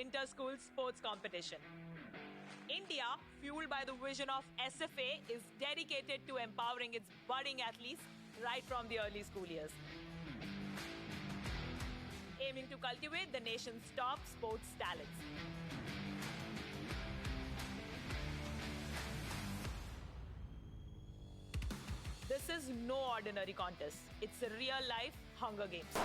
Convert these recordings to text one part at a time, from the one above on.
inter-school sports competition. India, fueled by the vision of SFA, is dedicated to empowering its budding athletes right from the early school years, aiming to cultivate the nation's top sports talents. This is no ordinary contest. It's a real-life Hunger Games.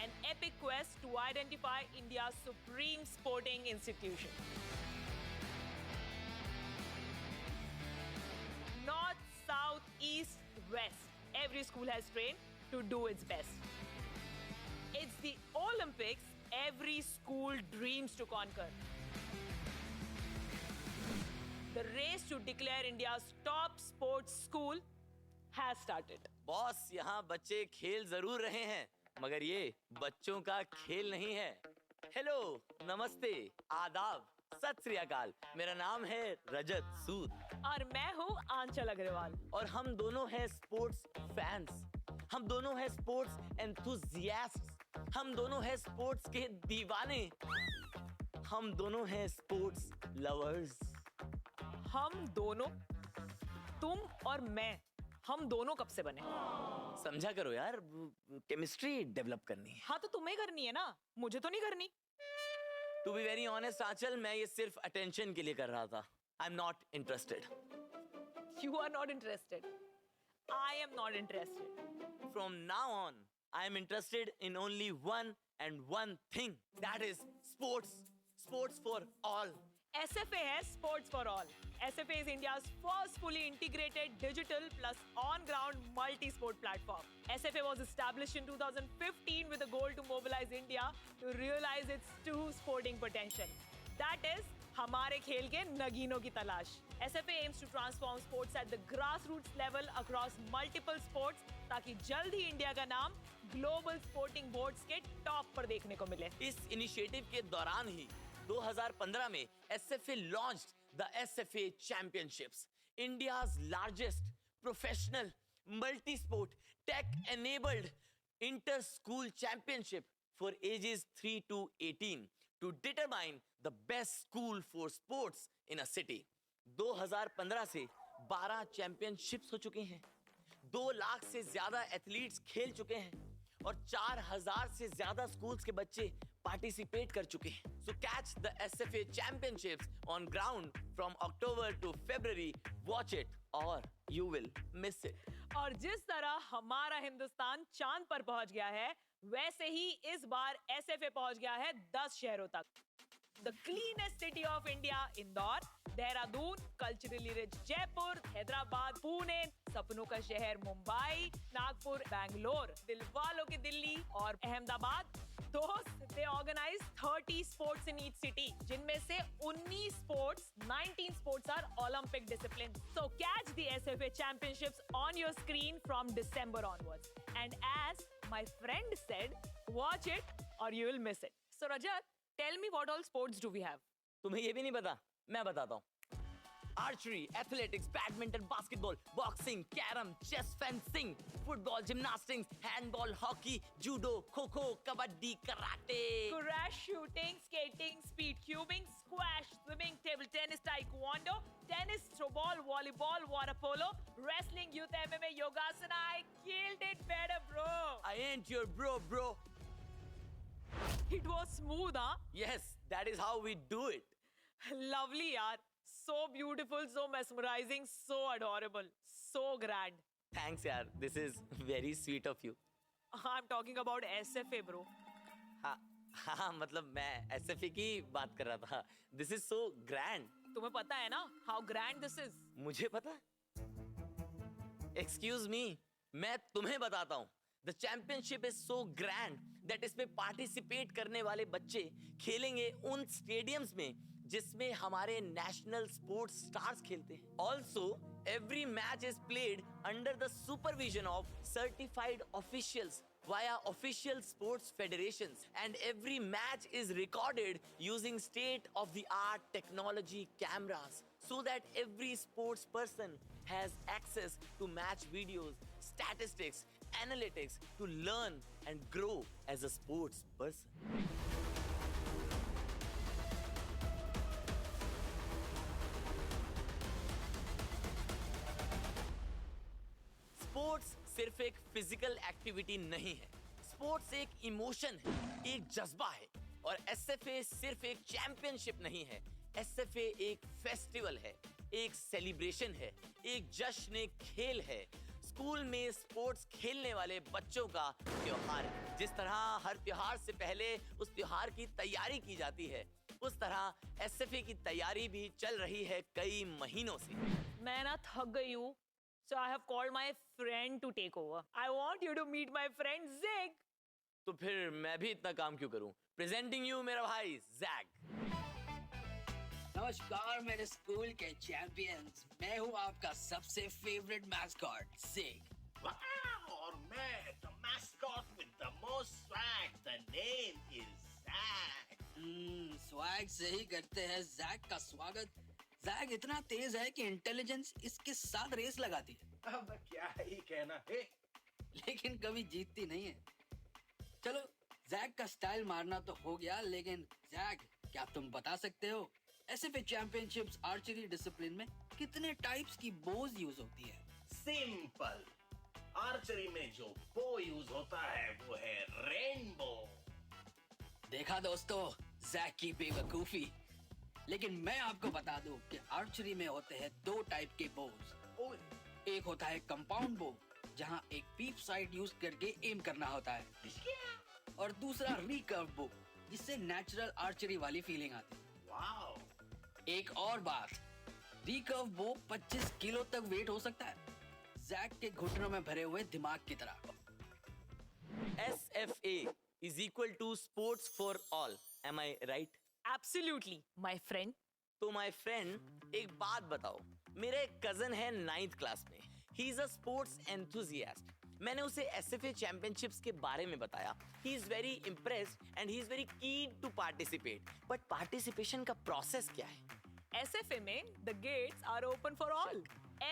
An epic quest to identify India's supreme sporting institution. North, South, East, West. Every school has trained to do its best. It's the Olympics every school dreams to conquer. The race to declare India's top sports school has started. Boss, यहाँ बच्चे खेल जरूर रहे हैं, मगर ये बच्चों का खेल नहीं है। हेलो, नमस्ते, आदाब, सत श्री अकाल। मेरा नाम है रजत सूद और मैं हूँ आंचल अग्रवाल। और हम दोनों हैं स्पोर्ट्स फैंस। हम दोनों हैं स्पोर्ट्स एंथुसियास्ट्स। हम दोनों हैं स्पोर्ट्स के दीवाने। हम दोनों हैं स्पोर्ट्स लवर्स। हम दोनों, तुम और मैं, हम दोनों कब से बने? समझा करो यार, केमिस्ट्री डेवलप करनी है। हाँ तो तुम्हें करनी है ना, मुझे तो नहीं करनी। टू बी वेरी ऑनेस्ट आंचल, मैं ये सिर्फ अटेंशन के लिए कर रहा था। I am not interested. You are not interested. I am not interested. From now on, I am interested in only one and one thing. That is sports. Sports for all. SFA है Sports for All. SFA is India's first fully integrated digital plus on-ground multi-sport platform. SFA was established in 2015 with a goal to mobilize India to realize its true sporting potential. That is, हमारे खेल के नगीनों की तलाश. SFA aims to transform sports at the grassroots level across multiple sports ताकि जल्द ही India का नाम global sporting boards के टॉप पर देखने को मिले. इस इनिशिएटिव के दौरान ही 2015 में SFA launched the SFA Championships, India's largest professional multi-sport tech-enabled inter-school championship for ages 3 to 18 to determine the best school for sports in a city. 2015 से 12 चैंपियनशिप्स हो चुके हैं, 2 लाख से ज्यादा एथलीट्स खेल चुके हैं और 4000 से ज्यादा स्कूल्स के बच्चे पार्टिसिपेट कर चुके हैं. So catch the SFA Championships on ground from October to February. Watch it or you will miss it. और जिस तरह हमारा हिंदुस्तान चांद पर पहुंच गया है, वैसे ही इस बार SFA पहुंच गया है 10 शहरों तक. The cleanest city of India, Indore, Dehradun, culturally rich Jaipur, Hyderabad, Pune, सपनों का शहर मुंबई, नागपुर, बैंगलोर, दिलवालों की दिल्ली और अहमदाबाद. दोस्त, they organize 30 sports in each city, जिनमें से 19 sports, 19 sports are Olympic disciplines. So catch the SFA Championships on your screen from December onwards. And as my friend said, watch it or you will miss it. So Rajat, tell me what all sports do we have? तुम्हें ये भी नहीं पता? मैं बताता हूँ. Archery, athletics, badminton, basketball, boxing, carom, chess, fencing, football, gymnastics, handball, hockey, judo, kho-kho, kabaddi, karate. Crash shooting, skating, speed cubing, squash, swimming, table tennis, taekwondo, tennis, throwball, volleyball, water polo, wrestling, youth MMA, yogasana. I killed it better, bro. I ain't your bro. It was smooth, huh? Yes, that is how we do it. Lovely, yaar. So beautiful, so mesmerizing, so adorable, so grand. Thanks यार, this is very sweet of you. I'm talking about SFA, bro. हाँ, मतलब मैं SFA की बात कर रहा था. This is so grand. तुम्हें पता है ना how grand this is? मुझे पता. Excuse me, मैं तुम्हें बताता हूँ. The championship is so grand that इसमें participate करने वाले बच्चे खेलेंगे उन स्टेडियम्स में जिसमें हमारे नेशनल स्पोर्ट्स स्टार्स खेलते हैं. Also, every match is played under the supervision of certified officials via official sports federations, and every match is recorded using state-of-the-art technology cameras so that every sports person has access to match videos, statistics, analytics to learn and grow as a sports person. सिर्फ एक physical activity नहीं है, sports एक emotion है, एक जज्बा है। और एसएफए सिर्फ एक चैंपियनशिप नहीं है, एसएफए एक फेस्टिवल है, एक सेलिब्रेशन है, एक जश्न, एक खेल है। स्कूल में स्पोर्ट्स खेलने वाले बच्चों का त्योहार है। जिस तरह हर त्योहार से पहले उस त्योहार की तैयारी की जाती है, उस तरह एसएफए की तैयारी भी चल रही है कई महीनों से। मैं ना थक गई हूँ, so I have called my friend to take over. I want you to meet my friend Zig. तो फिर मैं भी इतना काम क्यों करूं? प्रेजेंटिंग यू मेरा भाई जैक। नमस्कार मेरे स्कूल के चैंपियंस, मैं हूँ आपका सबसे फेवरेट मैस्कॉट जिग। Wow! और मैं the mascot with the most swag. The name is Zack. Swag से ही करते हैं जैक का स्वागत। जैक इतना तेज है कि इंटेलिजेंस इसके साथ रेस लगाती है, अब क्या ही कहना है। लेकिन कभी जीतती नहीं है। चलो, जैक का स्टाइल मारना तो हो गया, लेकिन जैक, क्या तुम बता सकते हो एसएफए चैंपियनशिप्स आर्चरी डिसिप्लिन में कितने टाइप्स की बोज यूज होती है? सिंपल, आर्चरी में जो बो यूज होता है वो है रेनबो। देखा दोस्तों, जैक की बेवकूफी। लेकिन मैं आपको बता दूं कि आर्चरी में होते हैं दो टाइप के बोज। ओए, एक होता है कंपाउंड बो, जहां एक पीप साइड यूज करके एम करना होता है, और दूसरा रिकर्व बो, जिससे नेचुरल आर्चरी वाली फीलिंग आती है। वाओ, एक और बात, रिकर्व बो 25 किलो तक वेट हो सकता है, जैक के घुटनों में भरे हुए दिमाग की तरह। SFA is equal to sports for all. Am I right? Absolutely, my friend. तो माय फ्रेंड, एक बात बताओ, मेरा एक कजन है 9th क्लास में। He is a sports enthusiast. मैंने उसे एसएफए चैंपियनशिप्स के बारे में बताया। He is very impressed and he is very keen to participate. But participation का प्रोसेस क्या है? SFA में the gates are open for all.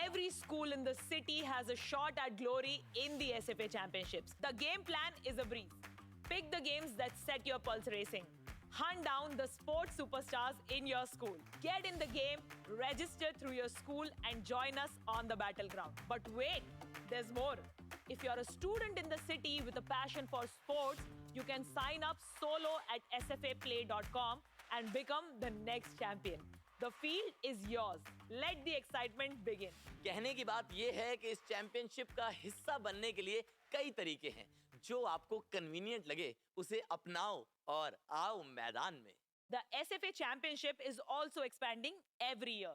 Every school in the city has a shot at glory in the SFA championships. The game plan is a breeze. Pick the games that set your pulse racing. Hunt down the sports superstars in your school. Get in the game, register through your school, and join us on the battleground. But wait, there's more. If you're a student in the city with a passion for sports, you can sign up solo at sfaplay.com and become the next champion. The field is yours. Let the excitement begin. कहने की बात यह है कि इस championship का हिस्सा बनने के लिए कई तरीके हैं। जो आपको कन्वीनियंट लगे उसे अपनाओ और आओ मैदान में। The SFA Championship is also expanding every year.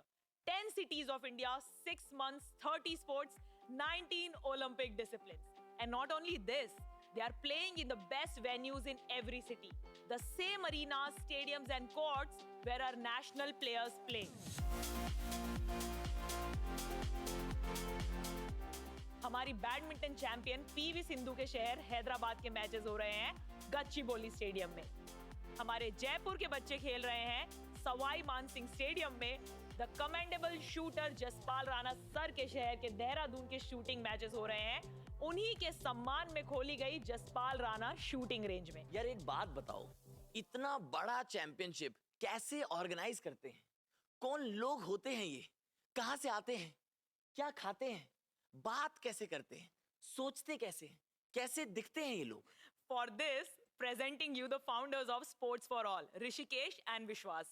10 cities of India, 6 months, 30 sports, 19 Olympic disciplines. And not only this, they are playing in the best venues in every city. The same arenas, stadiums and courts where our national players play. हमारी badminton champion PV Sindhu के शहर हैदराबाद के matches हो रहे हैं Gachibowli stadium में। हमारे जयपुर के बच्चे खेल रहे हैं सवाई मानसिंह स्टेडियम में। The commendable shooter Jaspal Rana sir के शहर के देहरादून के शूटिंग मैचेस हो रहे हैं उन्हीं के सम्मान में खोली गई जसपाल राणा शूटिंग रेंज में। यार एक बात बताओ, इतना बड़ा चैंपियनशिप कैसे ऑर्गेनाइज करते हैं? कौन लोग होते हैं ये? कहां से आते हैं? क्या खाते हैं? बात कैसे करते हैं? सोचते कैसे हैं? कैसे दिखते हैं ये लोग? For this, presenting you the founders of Sports for All, Rishikesh and Vishwas.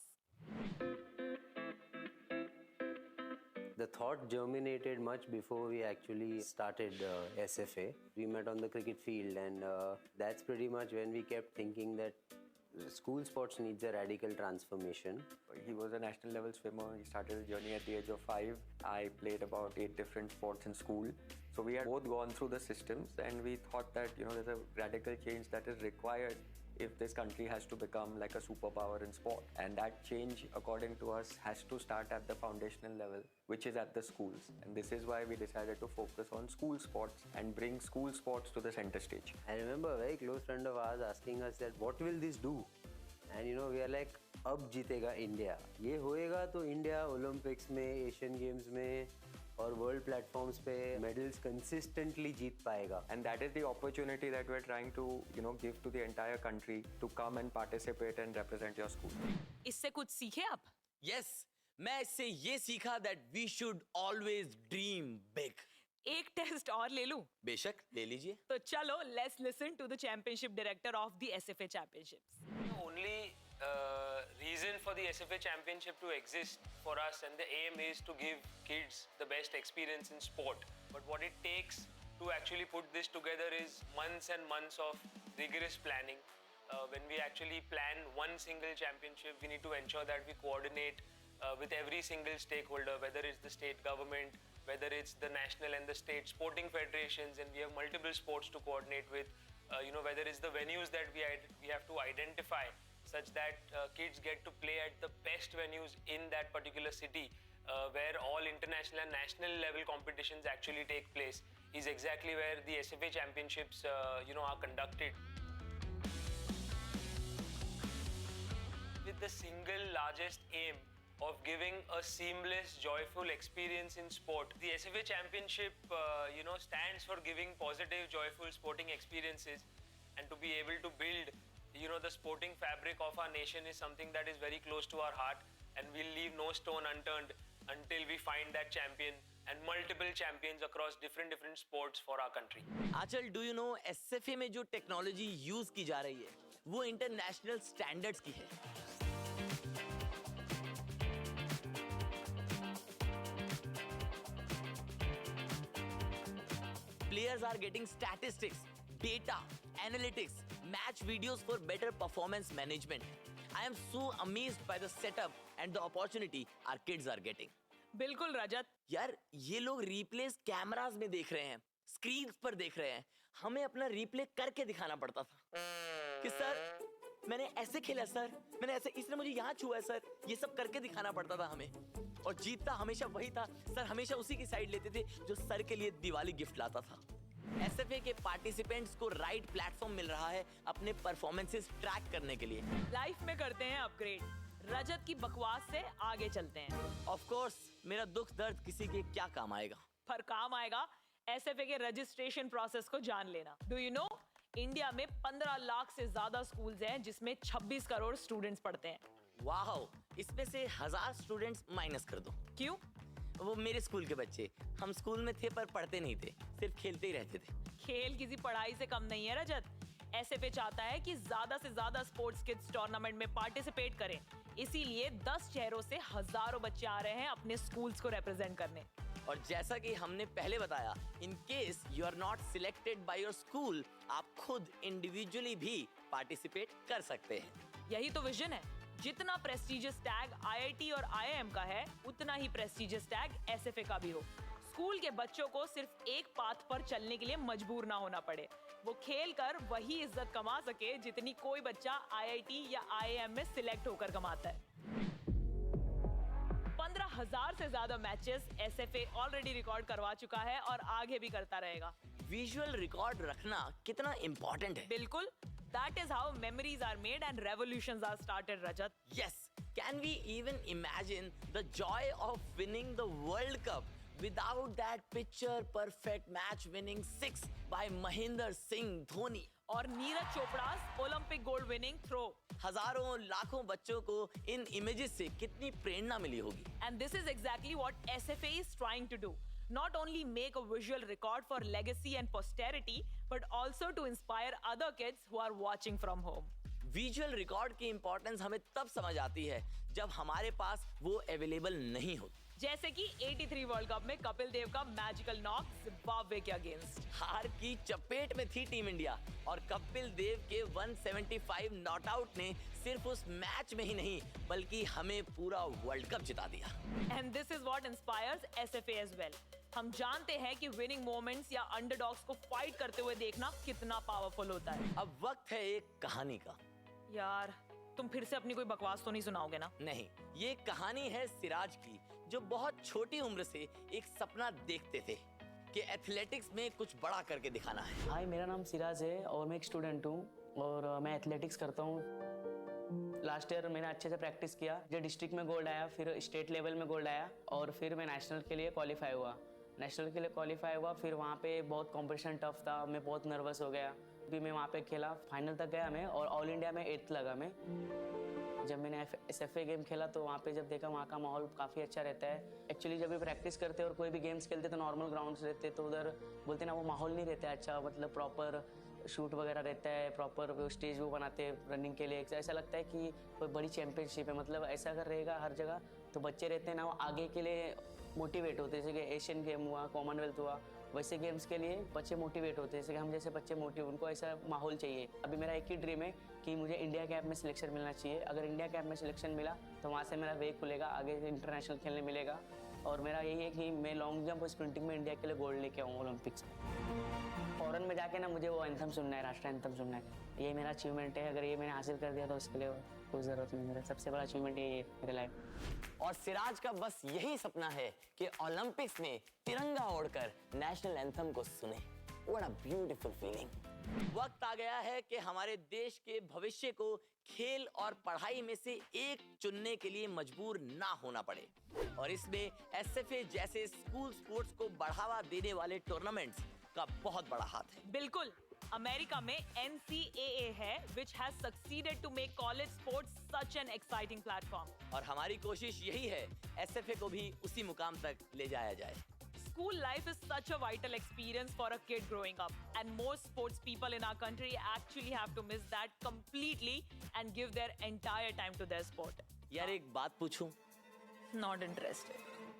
The thought germinated much before we actually started SFA. We met on the cricket field, and that's pretty much when we kept thinking that school sports needs a radical transformation. He was a national level swimmer. He started his journey at the age of 5. I played about 8 different sports in school. So we had both gone through the systems, and we thought that there's a radical change that is required if this country has to become like a superpower in sport. And that change, according to us, has to start at the foundational level, which is at the schools. And this is why we decided to focus on school sports and bring school sports to the center stage. I remember a very close friend of ours asking us that, what will this do? And we are like, अब जीतेगा India. ये होएगा तो India Olympics में, Asian games में और world platforms पे medals consistently जीत पाएगा। And that is the opportunity that we're trying to, give to the entire country to come and participate and represent your school. इससे कुछ सीखे आप? Yes, मैं इससे ये सीखा that we should always dream big. एक टेस्ट और ले लूं? बेशक ले लीजिए। तो चलो, let's listen to the championship director of the SFA championships. The only reason for the SFA championship to exist for us, and the aim is to give kids the best experience in sport. But what it takes to actually put this together is months and months of rigorous planning. When we actually plan one single championship, we need to ensure that we coordinate with every single stakeholder, whether it's the state government, whether it's the national and the state sporting federations, and we have multiple sports to coordinate with. Whether it's the venues that we have to identify such that kids get to play at the best venues in that particular city, where all international and national level competitions actually take place, is exactly where the SFA championships are conducted. With the single largest aim of giving a seamless, joyful experience in sport. The SFA Championship, stands for giving positive, joyful sporting experiences, and to be able to build, the sporting fabric of our nation is something that is very close to our heart, and we'll leave no stone unturned until we find that champion and multiple champions across different sports for our country. Aanchal, do you know SFA में जो technology use की जा रही है वो international standards की है। Players are getting statistics, data, analytics, match videos for better performance management. I am so amazed by the setup and the opportunity our kids are getting. बिल्कुल रजत। यार ये लोग रिप्लेस कैमरास में देख रहे हैं, स्क्रीन्स पर देख रहे हैं। हमें अपना रिप्ले करके दिखाना पड़ता था कि सर मैंने ऐसे खेला, सर मैंने ऐसे, इसने मुझे यहाँ छुआ है सर, ये सब करके दिखाना पड़ता था हमें। और जीतता हमेशा वही था सर, हमेशा उसी की साइड लेते थे जो सर के लिए दिवाली गिफ्ट लाता था। एसएफए के पार्टिसिपेंट्स को राइट प्लेटफॉर्म मिल रहा है अपने परफॉर्मेंसेस ट्रैक करने के लिए। लाइफ में करते हैं अपग्रेड। रजत की बकवास से आगे चलते हैं। ऑफ कोर्स मेरा दुख दर्द किसी के क्या काम आएगा, पर काम आएगा एसएफए के रजिस्ट्रेशन प्रोसेस को जान लेना। डू यू नो, इंडिया में 15 लाख से ज्यादा स्कूल्स हैं जिसमें 26 करोड़ स्टूडेंट्स पढ़ते हैं। वाओ, इसमें से 1000 स्टूडेंट्स माइनस कर दो। क्यों? वो मेरे स्कूल के बच्चे, हम स्कूल में थे पर पढ़ते नहीं थे, सिर्फ खेलते ही रहते थे। खेल किसी पढ़ाई से कम नहीं है रजत। एसएफए चाहता है कि ज्यादा से ज्यादा स्पोर्ट्स किड्स टूर्नामेंट में पार्टिसिपेट करें, इसीलिए 10 शहरों से हजारों बच्चे आ रहे हैं अपने स्कूल्स को रिप्रेजेंट करने। और जैसा कि हमने पहले बताया, in case you are not selected by your school, आप खुद इंडिविजुअली भी पार्टिसिपेट कर सकते हैं। यही तो विजन है। जितना प्रेस्टिजियस टैग आईआईटी और आईआईएम का है, उतना ही प्रेस्टिजियस टैग एसएफए का भी हो। स्कूल के बच्चों को सिर्फ एक पाथ पर चलने के लिए मजबूर ना होना पड़े, वो खेल कर वही इज्जत कमा सके जितनी कोई बच्चा आईआईटी या आईआईएम में सिलेक्ट होकर कमाता है। 15,000 से ज्यादा मैचेस एसएफए ऑलरेडी रिकॉर्ड करवा चुका है और आगे भी करता रहेगा। विजुअल रिकॉर्ड रखना कितना इंपॉर्टेंट है। बिल्कुल, that is how memories are made and revolutions are started, Rajat. Yes, can we even imagine the joy of winning the World Cup without that picture perfect match winning 6 by Mahendra Singh Dhoni? और Neeraj Chopra's Olympic gold winning throw. हजारों लाखों बच्चों को इन images से कितनी प्रेरणा मिली होगी। And this is exactly what SFA is trying to do. Not only make a visual record for legacy and posterity, but also to inspire other kids who are watching from home. Visual record की importance हमें तब समझ आती है जब हमारे पास वो available नहीं होती। जैसे कि 83 वर्ल्ड कप में कपिल देव का मैजिकल नॉक जिम्बाब्वे के अगेंस्ट। हार की चपेट में थी टीम इंडिया और कपिल देव के 175 नॉट आउट ने सिर्फ उस मैच में ही नहीं बल्कि हमें पूरा वर्ल्ड कप जिता दिया। And this is what inspires SFA as well. हम जानते हैं कि विनिंग मोमेंट्स या अंडरडॉग्स को फाइट करते हुए देखना कितना पावरफुल होता है। अब वक्त है एक कहानी का। यार, तुम फिर से अपनी कोई बकवास तो नहीं सुनाओगे ना? नहीं, ये कहानी है सिराज की, जो बहुत छोटी उम्र से एक सपना देखते थे कि एथलेटिक्स में कुछ बड़ा करके दिखाना है। हाय, मेरा नाम सिराज है और मैं एक स्टूडेंट हूँ और मैं एथलेटिक्स करता हूँ। लास्ट ईयर मैंने अच्छे से प्रैक्टिस किया, जो डिस्ट्रिक्ट में गोल्ड आया, फिर स्टेट लेवल में गोल्ड आया और फिर मैं नेशनल के लिए क्वालिफाई हुआ। नेशनल के लिए क्वालिफाई हुआ, फिर वहाँ पे बहुत कंपटीशन टफ था, मैं बहुत नर्वस हो गया। फिर मैं वहाँ पे खेला, फाइनल तक गया मैं और ऑल इंडिया में 8th लगा मैं। जब मैंने SFA गेम खेला तो वहाँ पे जब देखा वहाँ का माहौल काफ़ी अच्छा रहता है। एक्चुअली जब भी प्रैक्टिस करते और कोई भी गेम्स खेलते तो नॉर्मल ग्राउंड्स रहते तो उधर बोलते ना वो माहौल नहीं रहता है अच्छा, मतलब प्रॉपर शूट वगैरह रहता है, प्रॉपर वो स्टेज वो बनाते हैं रनिंग के लिए। ऐसा लगता है कि कोई बड़ी चैंपियनशिप है, मतलब ऐसा अगर रहेगा हर जगह तो बच्चे रहते हैं ना वो आगे के लिए मोटिवेट होते हैं। जैसे कि एशियन गेम हुआ, कॉमनवेल्थ हुआ, वैसे गेम्स के लिए बच्चे मोटिवेट होते हैं। जैसे कि हम जैसे बच्चे उनको ऐसा माहौल चाहिए। अभी मेरा एक ही ड्रीम है कि मुझे इंडिया कैंप में सिलेक्शन मिलना चाहिए। अगर इंडिया कैंप में सिलेक्शन मिला तो वहाँ से मेरा वे खुलेगा, आगे इंटरनेशनल खेलने मिलेगा। और मेरा यही है कि मैं लॉन्ग जंप और स्प्रिंटिंग में इंडिया के लिए गोल्ड लेके आऊँ ओलंपिक्स में। फॉरेन में जाके ना मुझे वो एंथम सुनना है, राष्ट्रीय एंथम सुनना है। ये मेरा अचीवमेंट है। अगर ये मैंने हासिल कर दिया तो उसके लिए कोई ज़रूरत नहीं। मेरा सबसे बड़ा अचीवमेंट ये है मेरे लाइफ। और सिराज का बस यही सपना है कि ओलंपिक्स में तिरंगा ओढ़कर नेशनल एंथम को सुने। What a beautiful feeling. वक्त आ गया है कि हमारे देश के भविष्य को खेल और पढ़ाई में से एक चुनने के लिए मजबूर ना होना पड़े। और इसमें SFA जैसे स्कूल स्पोर्ट्स को बढ़ावा देने वाले टूर्नामेंट्स का बहुत बड़ा हाथ है। बिल्कुल, अमेरिका में NCAA है, which has succeeded to make college sports such an exciting platform. और हमारी कोशिश यही है SFA को भी उसी मुकाम तक ले जाया जाए। School life is such a vital experience for a kid growing up, and most sports people in our country actually have to miss that completely and give their entire time to their sport. यार एक बात पूछूं? Not interested.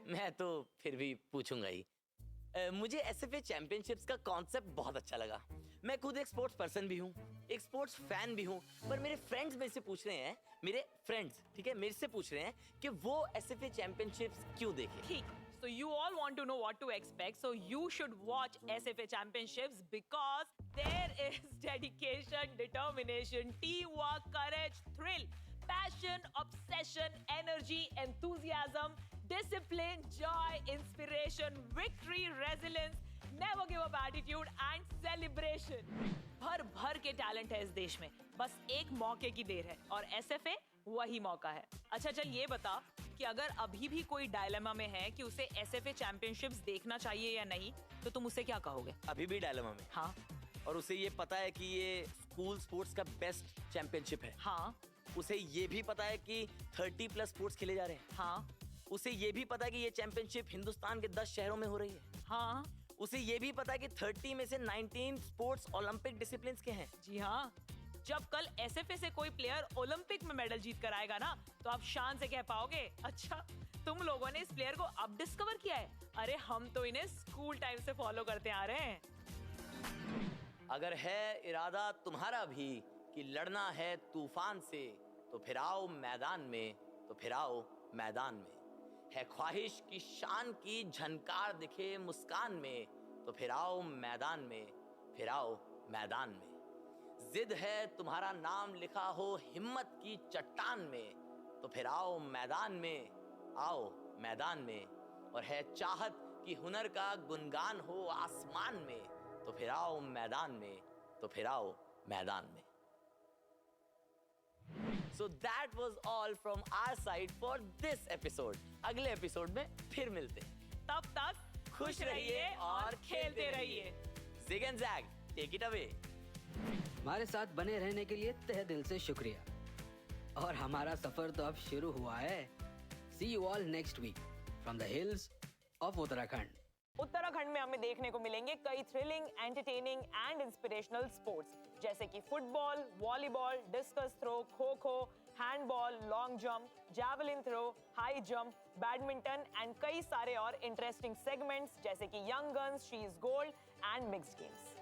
मैं तो फिर भी पूछूंगा ही। मुझे SFA चैंपियनशिप्स का कॉन्सेप्ट बहुत अच्छा लगा। मैं खुद एक स्पोर्ट्स पर्सन भी हूँ, एक स्पोर्ट्स फैन भी हूँ, पर मेरे फ्रेंड्स मेरे से पूछ रहे हैं, मेरे फ्रेंड्स ठीक है मेरे से पूछ रहे हैं कि वो SFA चैंपियनशिप्स क्यों देखें। ठीक, so you all want to know what to expect, so you should watch SFA championships because there is dedication, determination, teamwork, courage, thrill, passion, obsession, energy, enthusiasm, discipline, joy, inspiration, victory, resilience, never give up attitude and celebration. भर भर के talent है इस देश में, बस एक मौके की देर है और SFA वही मौका है। अच्छा चल ये बता कि अगर अभी भी कोई डायलेमा में है कि उसे SFA चैंपियनशिप्स देखना चाहिए या नहीं, तो तुम उसे क्या कहोगे? अभी भी डायलेमा में? हाँ। और उसे ये पता है कि ये स्कूल स्पोर्ट्स का बेस्ट चैंपियनशिप है? हाँ। उसे ये भी पता है कि 30+ स्पोर्ट्स खेले जा रहे हैं? हाँ। उसे ये भी पता है कि ये चैंपियनशिप हिंदुस्तान के 10 शहरों में हो रही है? हाँ। उसे ये भी पता है कि 30 में से 19 स्पोर्ट्स ओलंपिक डिसिप्लिन्स के हैं? जी हाँ। जब कल SFA से कोई प्लेयर ओलंपिक में मेडल जीत कर आएगा ना, तो आप शान से कह पाओगे, अच्छा तुम लोगों ने इस प्लेयर को अब डिस्कवर किया है? अरे हम तो इन्हें स्कूल टाइम से फॉलो करते आ रहे हैं। अगर है इरादा तुम्हारा भी कि लड़ना है तूफान से, तो फिर आओ मैदान में, तो फिर आओ मैदान में। है ख्वाहिश की शान की झनकार दिखे मुस्कान में, तो फिर आओ मैदान में, फिर आओ मैदान में। जिद है तुम्हारा नाम लिखा हो हिम्मत की चट्टान में, तो फिर आओ मैदान में, आओ मैदान में। और है चाहत कि हुनर का गुनगान हो आसमान में, तो फिर आओ मैदान में, तो फिर आओ मैदान में। So that was all from our side for this episode. अगले एपिसोड में फिर मिलते हैं। तब तक खुश रहिए और खेलते रहिए। Zig and Zag, take it away. हमारे साथ बने रहने के लिए तहे दिल से शुक्रिया। और हमारा सफर तो अब शुरू हुआ है। See you all next week from the hills of Uttarakhand. Uttarakhand में हमें देखने को मिलेंगे कई thrilling, entertaining and inspirational sports जैसे कि football, volleyball, discus throw, kho-kho, handball, long jump, javelin throw, high jump, badminton and कई सारे और इंटरेस्टिंग सेगमेंट्स जैसे कि young guns, she is gold and mixed games.